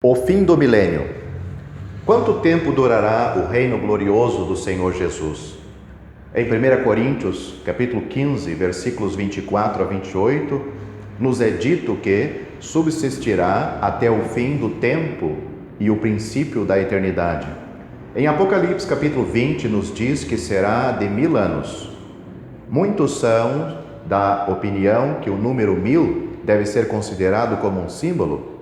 O fim do milênio. Quanto tempo durará o reino glorioso do Senhor Jesus? Em 1 Coríntios, capítulo 15, versículos 24 a 28, nos é dito que subsistirá até o fim do tempo e o princípio da eternidade. Em Apocalipse, capítulo 20, nos diz que será de 1000 anos. Muitos são da opinião que o número 1000 deve ser considerado como um símbolo.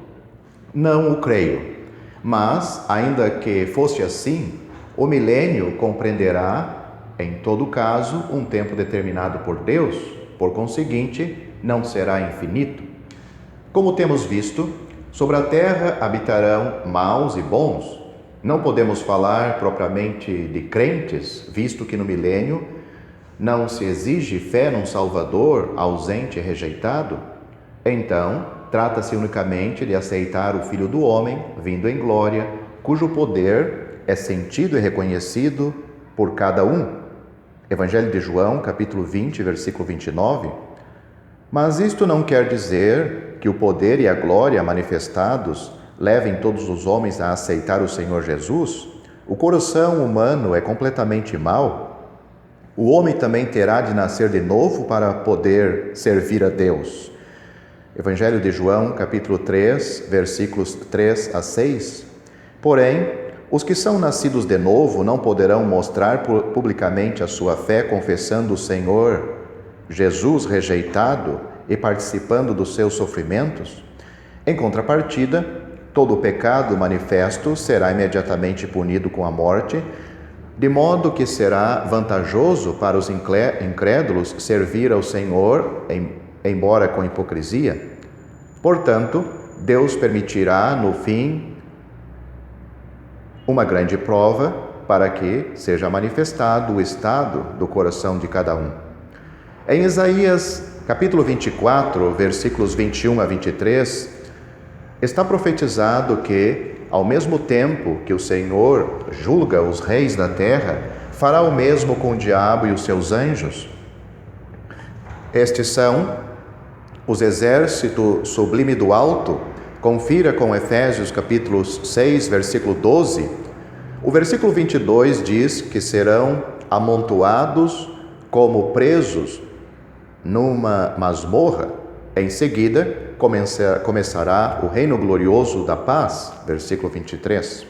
Não o creio, mas, ainda que fosse assim, o milênio compreenderá, em todo caso, um tempo determinado por Deus, por conseguinte, não será infinito. Como temos visto, sobre a terra habitarão maus e bons. Não podemos falar propriamente de crentes, visto que no milênio não se exige fé num Salvador ausente e rejeitado. Então, trata-se unicamente de aceitar o Filho do Homem, vindo em glória, cujo poder é sentido e reconhecido por cada um. Evangelho de João, capítulo 20, versículo 29. Mas isto não quer dizer que o poder e a glória manifestados levem todos os homens a aceitar o Senhor Jesus. O coração humano é completamente mau. O homem também terá de nascer de novo para poder servir a Deus. Evangelho de João, capítulo 3, versículos 3 a 6. Porém, os que são nascidos de novo não poderão mostrar publicamente a sua fé confessando o Senhor Jesus rejeitado e participando dos seus sofrimentos. Em contrapartida, todo o pecado manifesto será imediatamente punido com a morte, de modo que será vantajoso para os incrédulos servir ao Senhor, embora com hipocrisia. Portanto, Deus permitirá, no fim, uma grande prova para que seja manifestado o estado do coração de cada um. Em Isaías, capítulo 24, versículos 21 a 23, está profetizado que, ao mesmo tempo que o Senhor julga os reis da terra, fará o mesmo com o diabo e os seus anjos. Estes são os exércitos sublime do alto. Confira com Efésios capítulo 6, versículo 12. O versículo 22 diz que serão amontoados como presos numa masmorra. Em seguida, começará o reino glorioso da paz. Versículo 23.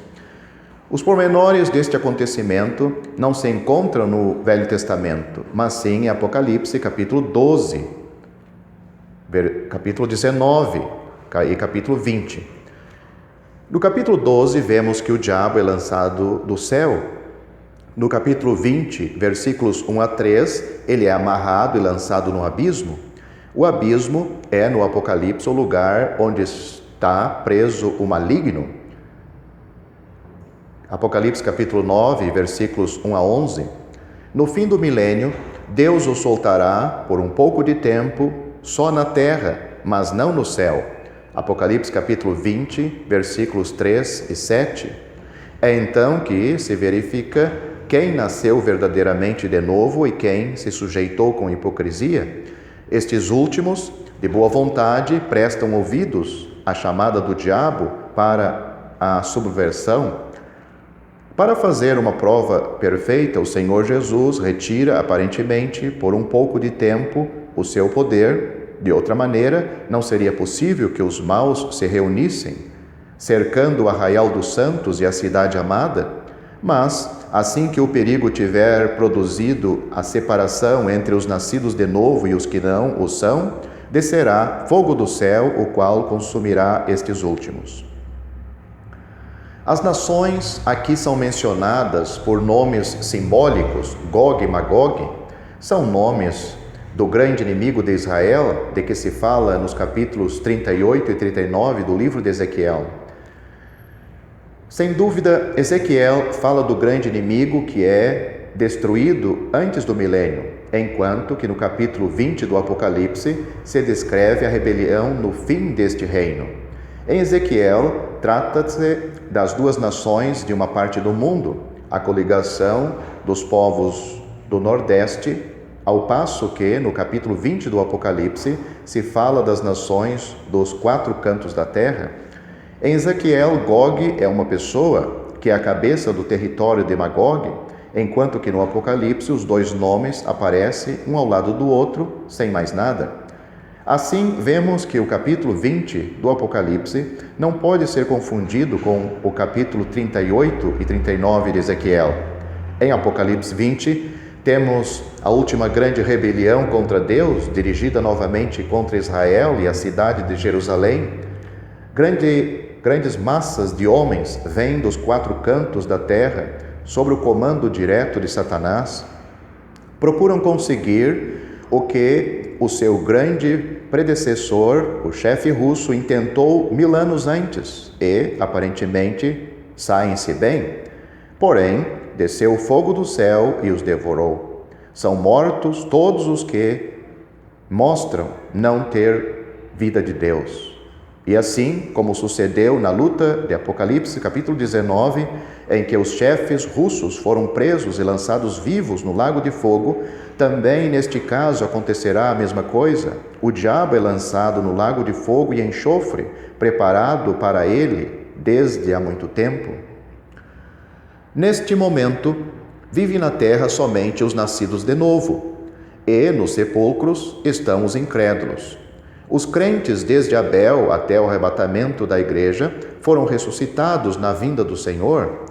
Os pormenores deste acontecimento não se encontram no Velho Testamento, mas sim em Apocalipse capítulo 12, capítulo 19 e capítulo 20. No capítulo 12, vemos que o diabo é lançado do céu. No capítulo 20, versículos 1 a 3, ele é amarrado e lançado no abismo. O abismo é, no Apocalipse, o lugar onde está preso o maligno. Apocalipse capítulo 9, versículos 1 a 11. No fim do milênio, Deus o soltará por um pouco de tempo só na terra, mas não no céu. Apocalipse capítulo 20, versículos 3 e 7. É então que se verifica quem nasceu verdadeiramente de novo e quem se sujeitou com hipocrisia. Estes últimos, de boa vontade, prestam ouvidos à chamada do diabo para a subversão. Para fazer uma prova perfeita, o Senhor Jesus retira, aparentemente, por um pouco de tempo, o seu poder. De outra maneira, não seria possível que os maus se reunissem, cercando o arraial dos santos e a cidade amada. Mas, assim que o perigo tiver produzido a separação entre os nascidos de novo e os que não o são, descerá fogo do céu, o qual consumirá estes últimos. As nações aqui são mencionadas por nomes simbólicos, Gog e Magog, são nomes do grande inimigo de Israel, de que se fala nos capítulos 38 e 39 do livro de Ezequiel. Sem dúvida, Ezequiel fala do grande inimigo que é destruído antes do milênio, enquanto que no capítulo 20 do Apocalipse se descreve a rebelião no fim deste reino. Em Ezequiel, trata-se das duas nações de uma parte do mundo, a coligação dos povos do Nordeste, ao passo que, no capítulo 20 do Apocalipse, se fala das nações dos 4 cantos da terra. Em Ezequiel, Gog é uma pessoa que é a cabeça do território de Magog, enquanto que no Apocalipse os dois nomes aparecem um ao lado do outro, sem mais nada. Assim, vemos que o capítulo 20 do Apocalipse não pode ser confundido com o capítulo 38 e 39 de Ezequiel. Em Apocalipse 20, temos a última grande rebelião contra Deus, dirigida novamente contra Israel e a cidade de Jerusalém. Grandes massas de homens vêm dos quatro cantos da terra, sob o comando direto de Satanás, procuram conseguir o que o seu grande predecessor, o chefe russo, intentou 1000 anos antes e, aparentemente, saem-se bem. Porém, desceu o fogo do céu e os devorou. São mortos todos os que mostram não ter vida de Deus. E assim, como sucedeu na luta de Apocalipse, capítulo 19, em que os chefes russos foram presos e lançados vivos no lago de fogo, também neste caso acontecerá a mesma coisa. O diabo é lançado no lago de fogo e enxofre, preparado para ele desde há muito tempo. Neste momento, vive na terra somente os nascidos de novo, e nos sepulcros estão os incrédulos. Os crentes, desde Abel até o arrebatamento da igreja, foram ressuscitados na vinda do Senhor.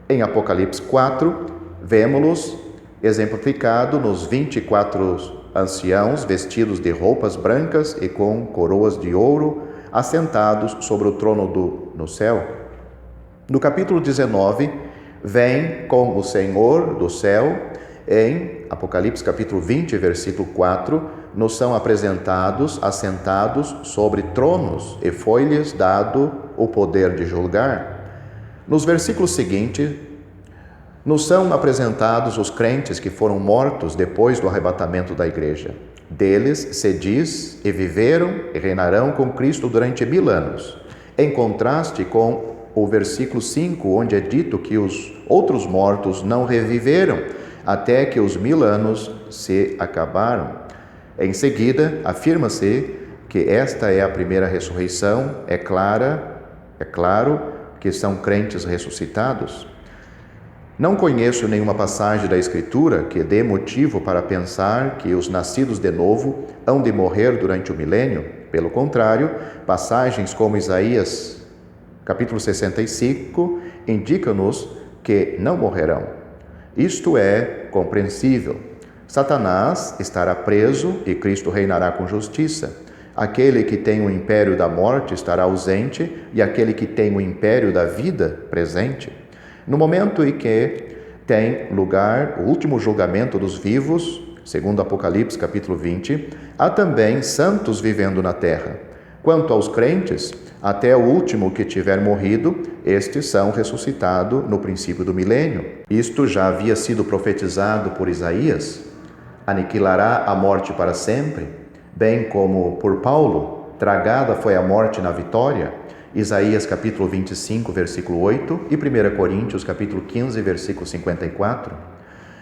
Em Apocalipse 4, vemos-los exemplificado nos 24 anciãos vestidos de roupas brancas e com coroas de ouro, assentados sobre o trono no céu. No capítulo 19, vem com o Senhor do céu. Em Apocalipse capítulo 20, versículo 4, nos são apresentados, assentados sobre tronos, e foi-lhes dado o poder de julgar. Nos versículos seguintes, nos são apresentados os crentes que foram mortos depois do arrebatamento da igreja. Deles se diz, e viveram e reinarão com Cristo durante 1000 anos, em contraste com o versículo 5, onde é dito que os outros mortos não reviveram, até que os 1000 anos se acabaram. Em seguida, afirma-se que esta é a primeira ressurreição, é claro que são crentes ressuscitados. Não conheço nenhuma passagem da Escritura que dê motivo para pensar que os nascidos de novo hão de morrer durante o milênio. Pelo contrário, passagens como Isaías, capítulo 65, indicam-nos que não morrerão. Isto é compreensível. Satanás estará preso e Cristo reinará com justiça. Aquele que tem o império da morte estará ausente e aquele que tem o império da vida presente. No momento em que tem lugar o último julgamento dos vivos, segundo Apocalipse capítulo 20, há também santos vivendo na terra. Quanto aos crentes, até o último que tiver morrido, estes são ressuscitados no princípio do milênio. Isto já havia sido profetizado por Isaías. Aniquilará a morte para sempre, bem como por Paulo, tragada foi a morte na vitória. Isaías capítulo 25, versículo 8 e 1 Coríntios capítulo 15, versículo 54.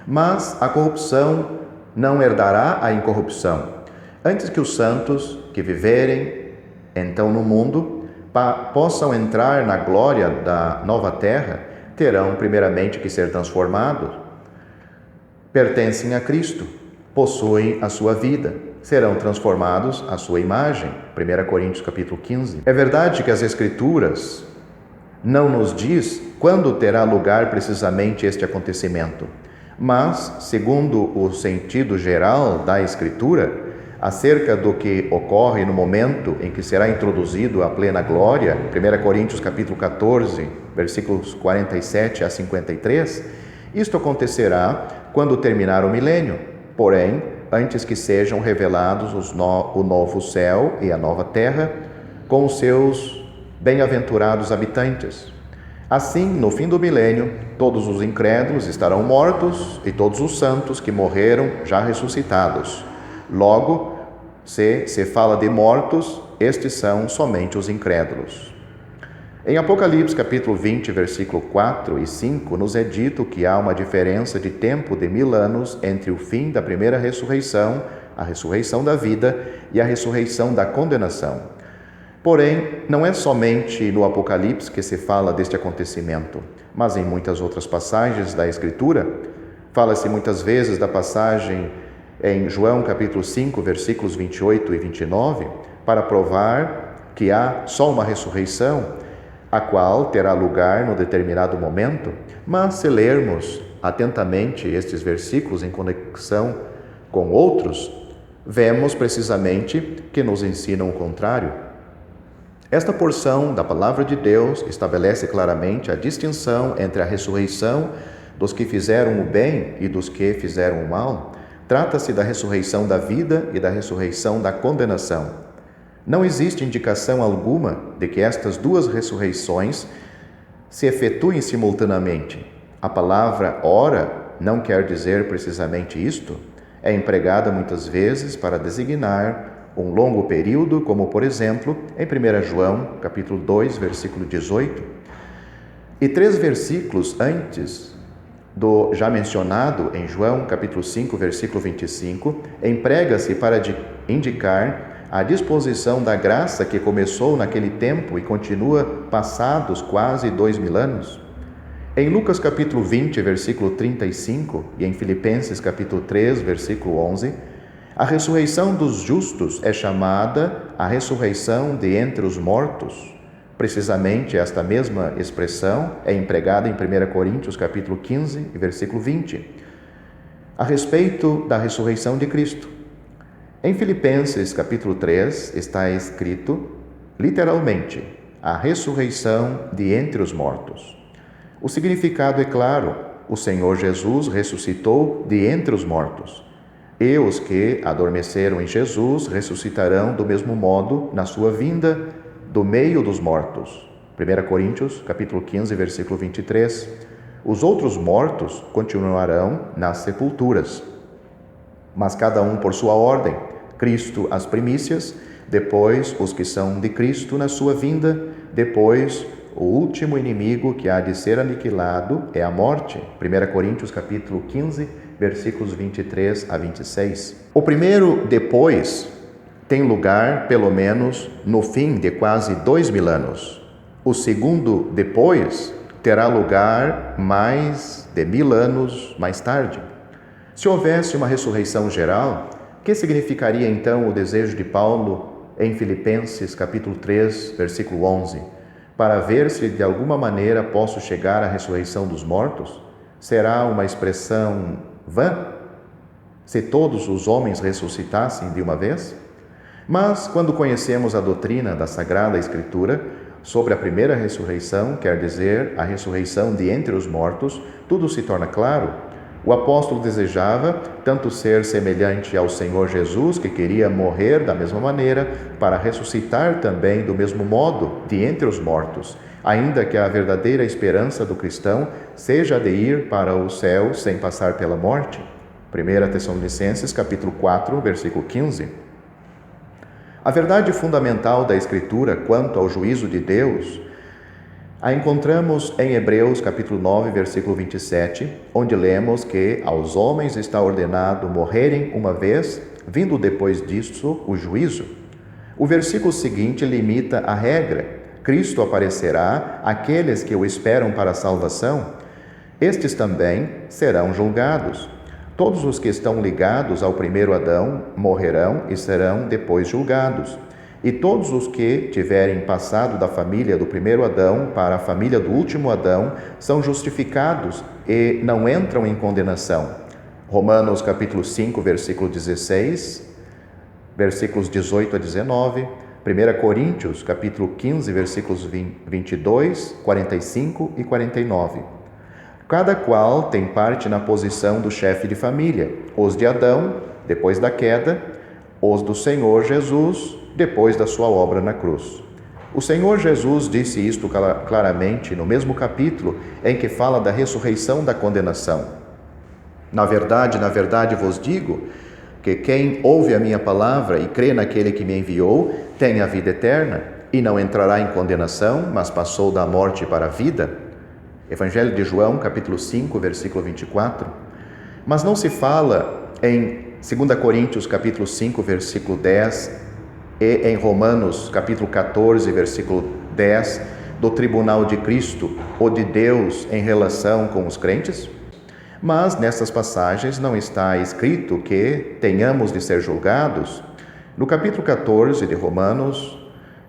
Mas a corrupção não herdará a incorrupção, antes que os santos que viverem então no mundo possam entrar na glória da nova terra, terão primeiramente que ser transformados. Pertencem a Cristo, possuem a sua vida, serão transformados à sua imagem. 1 Coríntios capítulo 15. É verdade que as Escrituras não nos diz quando terá lugar precisamente este acontecimento, mas, segundo o sentido geral da Escritura, acerca do que ocorre no momento em que será introduzido a plena glória, 1 Coríntios capítulo 14, versículos 47 a 53, isto acontecerá quando terminar o milênio, porém, antes que sejam revelados o novo céu e a nova terra, com os seus bem-aventurados habitantes. Assim, no fim do milênio, todos os incrédulos estarão mortos e todos os santos que morreram já ressuscitados. Logo, se fala de mortos, estes são somente os incrédulos. Em Apocalipse capítulo 20, versículo 4 e 5, nos é dito que há uma diferença de tempo de 1000 anos entre o fim da primeira ressurreição, a ressurreição da vida, e a ressurreição da condenação. Porém, não é somente no Apocalipse que se fala deste acontecimento, mas em muitas outras passagens da Escritura. Fala-se muitas vezes da passagem em João capítulo 5, versículos 28 e 29, para provar que há só uma ressurreição, a qual terá lugar no determinado momento. Mas se lermos atentamente estes versículos em conexão com outros, vemos precisamente que nos ensinam o contrário. Esta porção da Palavra de Deus estabelece claramente a distinção entre a ressurreição dos que fizeram o bem e dos que fizeram o mal. Trata-se da ressurreição da vida e da ressurreição da condenação. Não existe indicação alguma de que estas duas ressurreições se efetuem simultaneamente. A palavra hora não quer dizer precisamente isto. É empregada muitas vezes para designar um longo período, como por exemplo em 1 João, capítulo 2, versículo 18. E 3 versículos antes do já mencionado em João, capítulo 5, versículo 25, emprega-se para indicar a disposição da graça que começou naquele tempo e continua passados quase 2000 anos. Em Lucas capítulo 20, versículo 35 e em Filipenses capítulo 3, versículo 11, a ressurreição dos justos é chamada a ressurreição de entre os mortos. Precisamente esta mesma expressão é empregada em 1 Coríntios capítulo 15, versículo 20, a respeito da ressurreição de Cristo. Em Filipenses capítulo 3 está escrito, literalmente, a ressurreição de entre os mortos. O significado é claro: o Senhor Jesus ressuscitou de entre os mortos. E os que adormeceram em Jesus ressuscitarão do mesmo modo na sua vinda do meio dos mortos. 1 Coríntios, capítulo 15, versículo 23. Os outros mortos continuarão nas sepulturas, mas cada um por sua ordem. Cristo as primícias, depois os que são de Cristo na sua vinda, depois o último inimigo que há de ser aniquilado é a morte. 1 Coríntios, capítulo 15, versículos 23 a 26. O primeiro depois tem lugar, pelo menos, no fim de quase 2000 anos. O segundo depois terá lugar mais de 1000 anos mais tarde. Se houvesse uma ressurreição geral, que significaria então o desejo de Paulo em Filipenses capítulo 3, versículo 11? Para ver se de alguma maneira posso chegar à ressurreição dos mortos? Será uma expressão vã? Se todos os homens ressuscitassem de uma vez? Mas, quando conhecemos a doutrina da Sagrada Escritura sobre a primeira ressurreição, quer dizer, a ressurreição de entre os mortos, tudo se torna claro. O apóstolo desejava tanto ser semelhante ao Senhor Jesus, que queria morrer da mesma maneira, para ressuscitar também do mesmo modo de entre os mortos, ainda que a verdadeira esperança do cristão seja a de ir para o céu sem passar pela morte. 1 Tessalonicenses, capítulo 4, versículo 15. A verdade fundamental da Escritura quanto ao juízo de Deus a encontramos em Hebreus capítulo 9, versículo 27, onde lemos que aos homens está ordenado morrerem uma vez, vindo depois disso o juízo. O versículo seguinte limita a regra: Cristo aparecerá àqueles que o esperam para a salvação. Estes também serão julgados. Todos os que estão ligados ao primeiro Adão morrerão e serão depois julgados. E todos os que tiverem passado da família do primeiro Adão para a família do último Adão são justificados e não entram em condenação. Romanos capítulo 5, versículo 16, versículos 18 a 19, 1 Coríntios capítulo 15, versículos 22, 45 e 49. Cada qual tem parte na posição do chefe de família, os de Adão, depois da queda, os do Senhor Jesus, depois da sua obra na cruz. O Senhor Jesus disse isto claramente no mesmo capítulo em que fala da ressurreição da condenação. Na verdade vos digo que quem ouve a minha palavra e crê naquele que me enviou tem a vida eterna e não entrará em condenação, mas passou da morte para a vida. Evangelho de João, capítulo 5, versículo 24. Mas não se fala em 2 Coríntios, capítulo 5, versículo 10, e em Romanos capítulo 14, versículo 10, do tribunal de Cristo ou de Deus em relação com os crentes? Mas nestas passagens não está escrito que tenhamos de ser julgados. No capítulo 14 de Romanos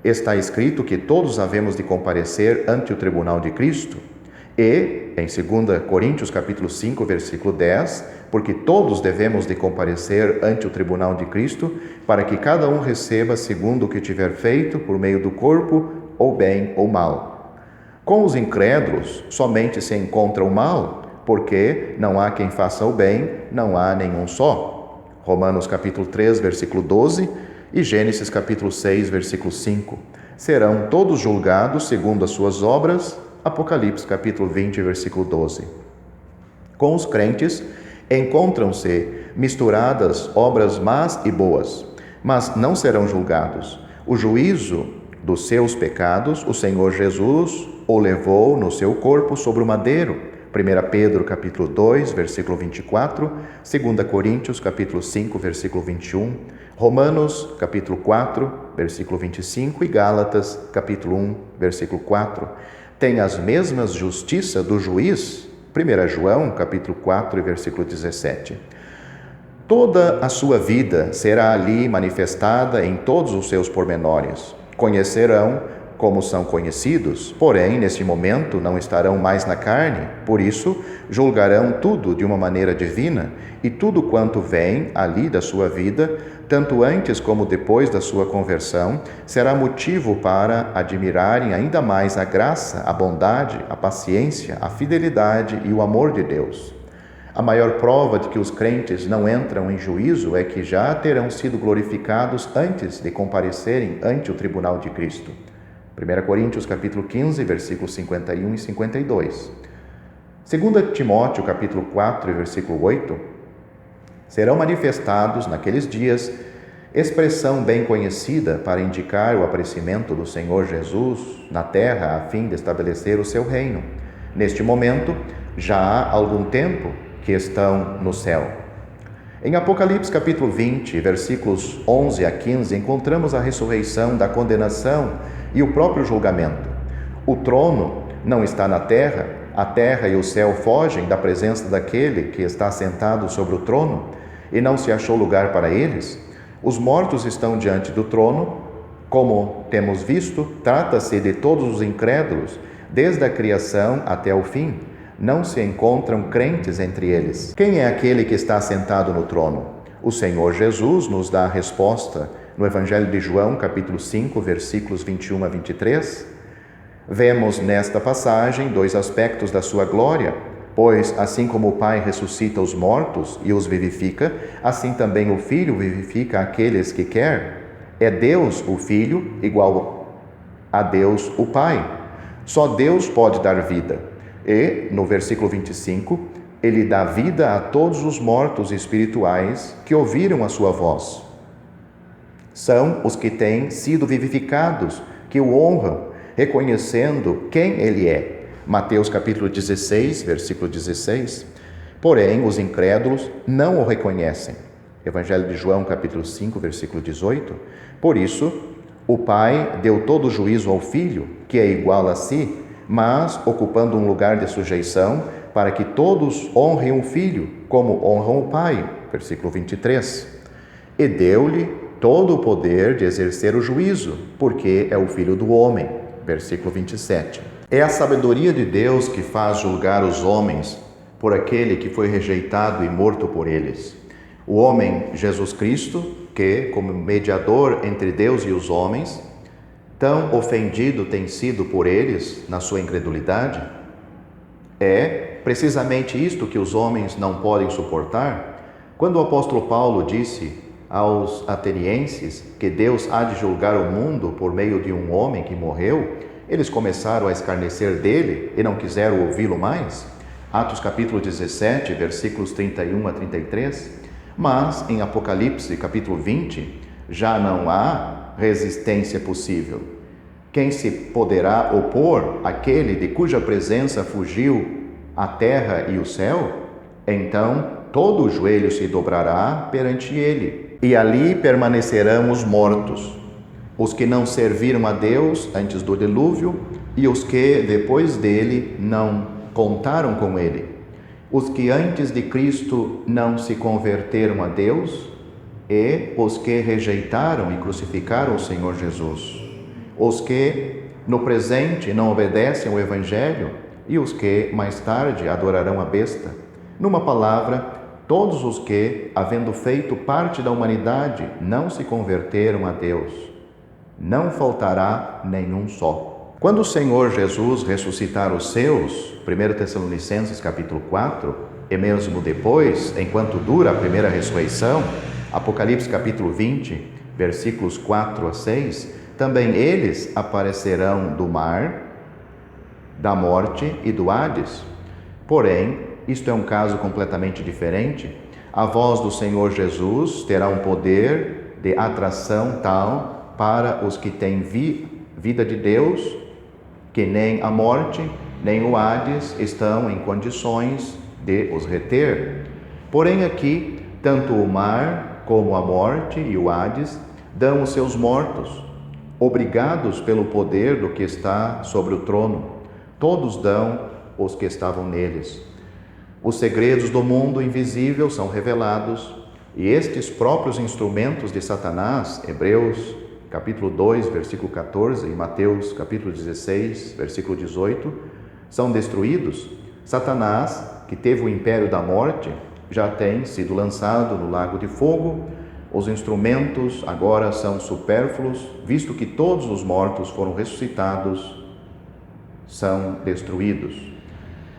está escrito que todos havemos de comparecer ante o tribunal de Cristo. E em 2 Coríntios capítulo 5, versículo 10, porque todos devemos de comparecer ante o tribunal de Cristo, para que cada um receba segundo o que tiver feito por meio do corpo, ou bem ou mal. Com os incrédulos somente se encontra o mal, porque não há quem faça o bem, não há nenhum só. Romanos capítulo 3, versículo 12 e Gênesis capítulo 6, versículo 5. Serão todos julgados segundo as suas obras. Apocalipse capítulo 20, versículo 12. Com os crentes encontram-se misturadas obras más e boas, mas não serão julgados. O juízo dos seus pecados, o Senhor Jesus o levou no seu corpo sobre o madeiro. 1 Pedro capítulo 2, versículo 24, 2 Coríntios capítulo 5, versículo 21, Romanos capítulo 4, versículo 25 e Gálatas capítulo 1, versículo 4. Tem as mesmas justiça do juiz, 1 João, capítulo 4, versículo 17. Toda a sua vida será ali manifestada em todos os seus pormenores. Conhecerão como são conhecidos, porém, neste momento, não estarão mais na carne, por isso, julgarão tudo de uma maneira divina, e tudo quanto vem ali da sua vida, tanto antes como depois da sua conversão, será motivo para admirarem ainda mais a graça, a bondade, a paciência, a fidelidade e o amor de Deus. A maior prova de que os crentes não entram em juízo é que já terão sido glorificados antes de comparecerem ante o tribunal de Cristo. 1 Coríntios capítulo 15, versículos 51 e 52. 2 Timóteo capítulo 4, versículo 8. Serão manifestados naqueles dias expressão bem conhecida para indicar o aparecimento do Senhor Jesus na terra a fim de estabelecer o seu reino. Neste momento, já há algum tempo que estão no céu. Em Apocalipse capítulo 20, versículos 11 a 15, encontramos a ressurreição da condenação e o próprio julgamento. O trono não está na terra, a terra e o céu fogem da presença daquele que está sentado sobre o trono, e não se achou lugar para eles. Os mortos estão diante do trono. Como temos visto, trata-se de todos os incrédulos, desde a criação até o fim. Não se encontram crentes entre eles. Quem é aquele que está sentado no trono? O Senhor Jesus nos dá a resposta no Evangelho de João, capítulo 5, versículos 21 a 23. Vemos nesta passagem dois aspectos da sua glória, pois assim como o Pai ressuscita os mortos e os vivifica, assim também o Filho vivifica aqueles que quer. É Deus o Filho igual a Deus o Pai. Só Deus pode dar vida. E, no versículo 25, Ele dá vida a todos os mortos espirituais que ouviram a sua voz. São os que têm sido vivificados, que o honram, reconhecendo quem Ele é. Mateus capítulo 16, versículo 16. Porém, os incrédulos não o reconhecem. Evangelho de João, capítulo 5, versículo 18. Por isso, o Pai deu todo o juízo ao Filho, que é igual a si, mas ocupando um lugar de sujeição, para que todos honrem o Filho, como honram o Pai. Versículo 23. E deu-lhe todo o poder de exercer o juízo, porque é o Filho do homem. Versículo 27. É a sabedoria de Deus que faz julgar os homens por aquele que foi rejeitado e morto por eles. O homem Jesus Cristo, que, como mediador entre Deus e os homens, tão ofendido tem sido por eles na sua incredulidade, é precisamente isto que os homens não podem suportar. Quando o apóstolo Paulo disse aos atenienses que Deus há de julgar o mundo por meio de um homem que morreu, eles começaram a escarnecer dele e não quiseram ouvi-lo mais. Atos capítulo 17, versículos 31 a 33. Mas em Apocalipse capítulo 20, já não há resistência possível. Quem se poderá opor àquele de cuja presença fugiu a terra e o céu? Então todo o joelho se dobrará perante ele, e ali permanecerão os mortos, os que não serviram a Deus antes do dilúvio e os que, depois dele, não contaram com ele, os que antes de Cristo não se converteram a Deus e os que rejeitaram e crucificaram o Senhor Jesus, os que no presente não obedecem ao Evangelho e os que mais tarde adorarão a besta. Numa palavra, todos os que, havendo feito parte da humanidade, não se converteram a Deus. Não faltará nenhum só. Quando o Senhor Jesus ressuscitar os seus, 1 Tessalonicenses capítulo 4, e mesmo depois, enquanto dura a primeira ressurreição, Apocalipse capítulo 20, versículos 4 a 6, também eles aparecerão do mar, da morte e do Hades. Porém, isto é um caso completamente diferente. A voz do Senhor Jesus terá um poder de atração tal para os que têm vida de Deus, que nem a morte, nem o Hades estão em condições de os reter. Porém aqui, tanto o mar como a morte e o Hades dão os seus mortos, obrigados pelo poder do que está sobre o trono. Todos dão os que estavam neles. Os segredos do mundo invisível são revelados, e estes próprios instrumentos de Satanás, Hebreus capítulo 2, versículo 14, e Mateus capítulo 16, versículo 18, são destruídos. Satanás, que teve o império da morte, já tem sido lançado no lago de fogo. Os instrumentos agora são supérfluos, visto que todos os mortos foram ressuscitados, são destruídos.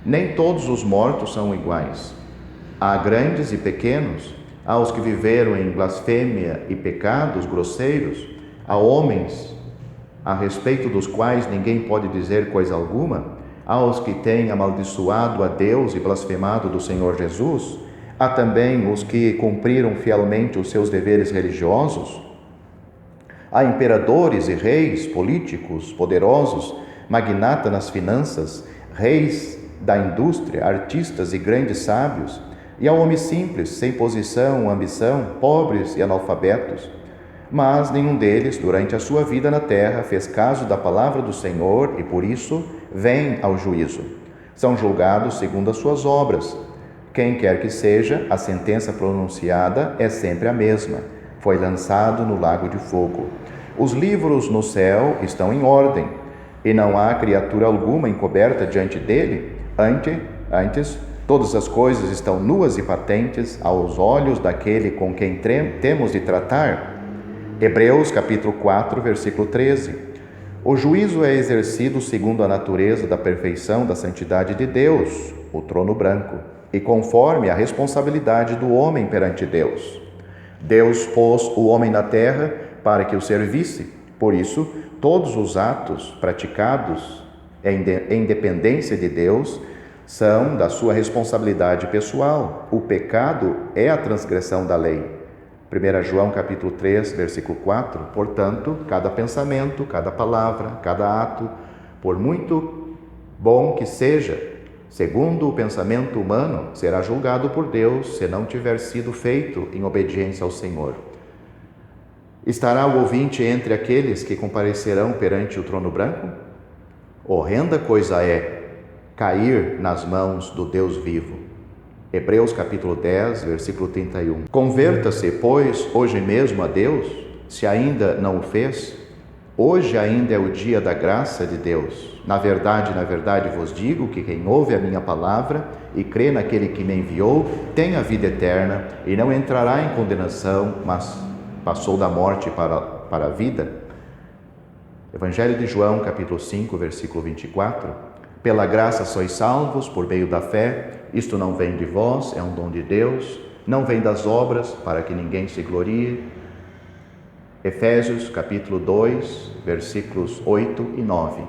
Nem todos os mortos são iguais. Há grandes e pequenos, há os que viveram em blasfêmia e pecados grosseiros, há homens a respeito dos quais ninguém pode dizer coisa alguma, há os que têm amaldiçoado a Deus e blasfemado do Senhor Jesus, há também os que cumpriram fielmente os seus deveres religiosos, há imperadores e reis, políticos, poderosos, magnatas nas finanças, reis da indústria, artistas e grandes sábios, e há homens simples, sem posição ou ambição, pobres e analfabetos. Mas nenhum deles, durante a sua vida na terra, fez caso da palavra do Senhor e, por isso, vêm ao juízo. São julgados segundo as suas obras. Quem quer que seja, a sentença pronunciada é sempre a mesma. Foi lançado no lago de fogo. Os livros no céu estão em ordem, e não há criatura alguma encoberta diante dele. Antes, todas as coisas estão nuas e patentes aos olhos daquele com quem temos de tratar. Hebreus capítulo 4, versículo 13. O juízo é exercido segundo a natureza da perfeição da santidade de Deus, o trono branco, e conforme a responsabilidade do homem perante Deus. Deus pôs o homem na terra para que o servisse. Por isso, todos os atos praticados em dependência de Deus são da sua responsabilidade pessoal. O pecado é a transgressão da lei. 1 João capítulo 3, versículo 4, portanto, cada pensamento, cada palavra, cada ato, por muito bom que seja, segundo o pensamento humano, será julgado por Deus se não tiver sido feito em obediência ao Senhor. Estará o ouvinte entre aqueles que comparecerão perante o trono branco? Horrenda coisa é cair nas mãos do Deus vivo. Hebreus capítulo 10, versículo 31. Converta-se, pois, hoje mesmo a Deus, se ainda não o fez. Hoje ainda é o dia da graça de Deus. Na verdade vos digo que quem ouve a minha palavra e crê naquele que me enviou, tem a vida eterna e não entrará em condenação, mas passou da morte para a vida. Evangelho de João, capítulo 5, versículo 24. Pela graça sois salvos, por meio da fé. Isto não vem de vós, é um dom de Deus. Não vem das obras, para que ninguém se glorie. Efésios, capítulo 2, versículos 8 e 9.